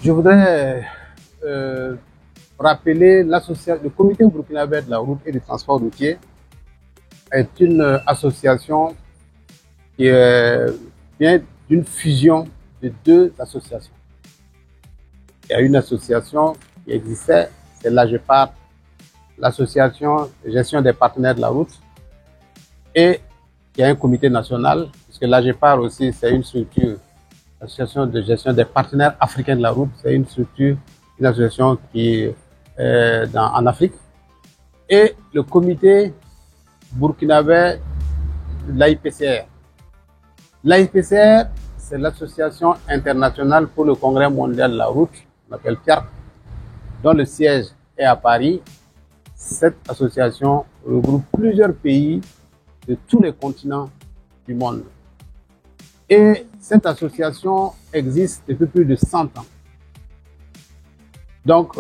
Je voudrais rappeler le comité burkinabé de la route et du transport routier est une association qui vient d'une fusion de deux associations. Il y a une association qui existait, c'est l'AGEPAR, l'association de gestion des partenaires de la route, et il y a un comité national, puisque l'AGEPAR aussi c'est une structure, l'association de gestion des partenaires africains de la route, c'est une structure, une association qui est en Afrique, et le comité burkinabé de l'AIPCR. L'AIPCR, c'est l'association internationale pour le congrès mondial de la route, on appelle PIARC, dont le siège est à Paris. Cette association regroupe plusieurs pays de tous les continents du monde. Et cette association existe depuis plus de 100 ans. Donc,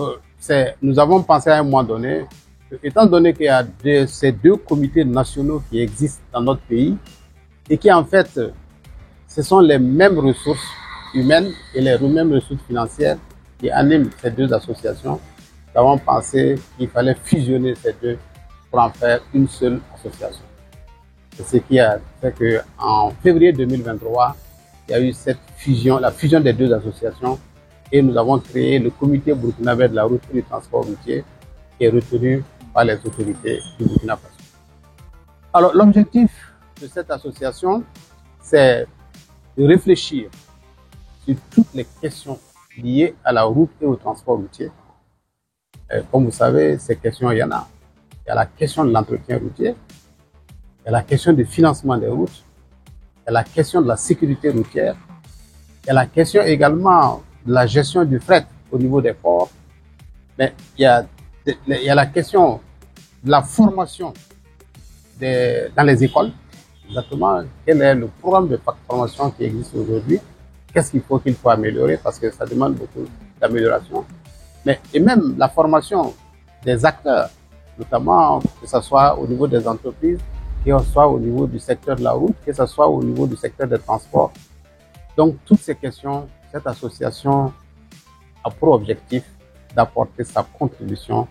nous avons pensé à un moment donné, étant donné qu'il y a ces deux comités nationaux qui existent dans notre pays et qui en fait, ce sont les mêmes ressources humaines et les mêmes ressources financières qui animent ces deux associations, nous avons pensé qu'il fallait fusionner ces deux pour en faire une seule association. C'est ce qui a fait qu'en février 2023, il y a eu cette fusion, la fusion des deux associations, et nous avons créé le comité burkinabé de la route et du transport routier, qui est retenu par les autorités du Burkina Faso. Alors, l'objectif de cette association, c'est de réfléchir sur toutes les questions liées à la route et au transport routier. Et comme vous savez, ces questions, il y en a. Il y a la question de l'entretien routier, il y a la question du financement des routes, il y a la question de la sécurité routière, il y a la question également de la gestion du fret au niveau des ports, mais il y a la question de la formation dans les écoles. Exactement, quel est le programme de formation qui existe aujourd'hui, qu'est-ce qu'il faut améliorer, parce que ça demande beaucoup d'amélioration. Et même la formation des acteurs, notamment que ce soit au niveau des entreprises, que ce soit au niveau du secteur de la route, que ce soit au niveau du secteur des transports. Donc, toutes ces questions, cette association a pour objectif d'apporter sa contribution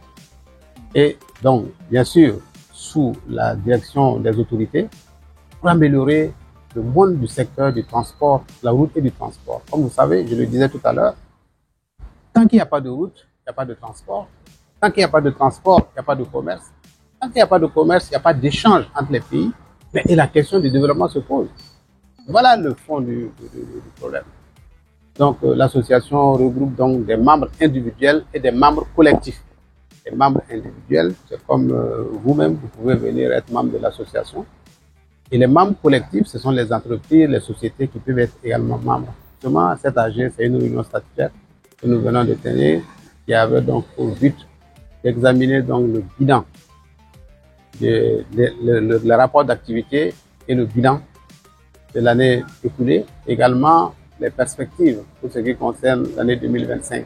et donc, bien sûr, sous la direction des autorités, pour améliorer le monde du secteur du transport, de la route et du transport. Comme vous savez, je le disais tout à l'heure, tant qu'il n'y a pas de route, il n'y a pas de transport. Tant qu'il n'y a pas de transport, il n'y a pas de commerce. Tant qu'il n'y a pas de commerce, il n'y a pas d'échange entre les pays. Et la question du développement se pose. Voilà le fond du problème. Donc, l'association regroupe donc des membres individuels et des membres collectifs. Les membres individuels, c'est comme vous-même, vous pouvez venir être membre de l'association. Et les membres collectifs, ce sont les entreprises, les sociétés qui peuvent être également membres. Justement, cette AG, c'est une réunion statutaire que nous venons de tenir, qui avait donc pour but d'examiner donc le bilan, le rapport d'activité et le bilan de l'année écoulée, également les perspectives pour ce qui concerne l'année 2025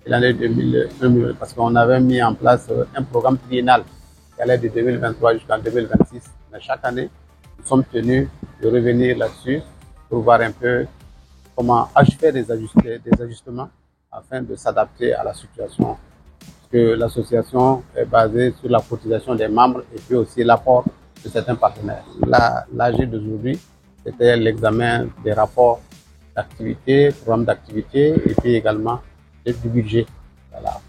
et l'année 2020, parce qu'on avait mis en place un programme triennal qui allait de 2023 jusqu'en 2026. Mais chaque année, nous sommes tenus de revenir là-dessus pour voir un peu comment faire des ajustements afin de s'adapter à la situation. Parce que l'association est basée sur la cotisation des membres et puis aussi l'apport de certains partenaires. L'AG d'aujourd'hui, c'était l'examen des rapports d'activité, programmes d'activité et puis également du budget. Voilà.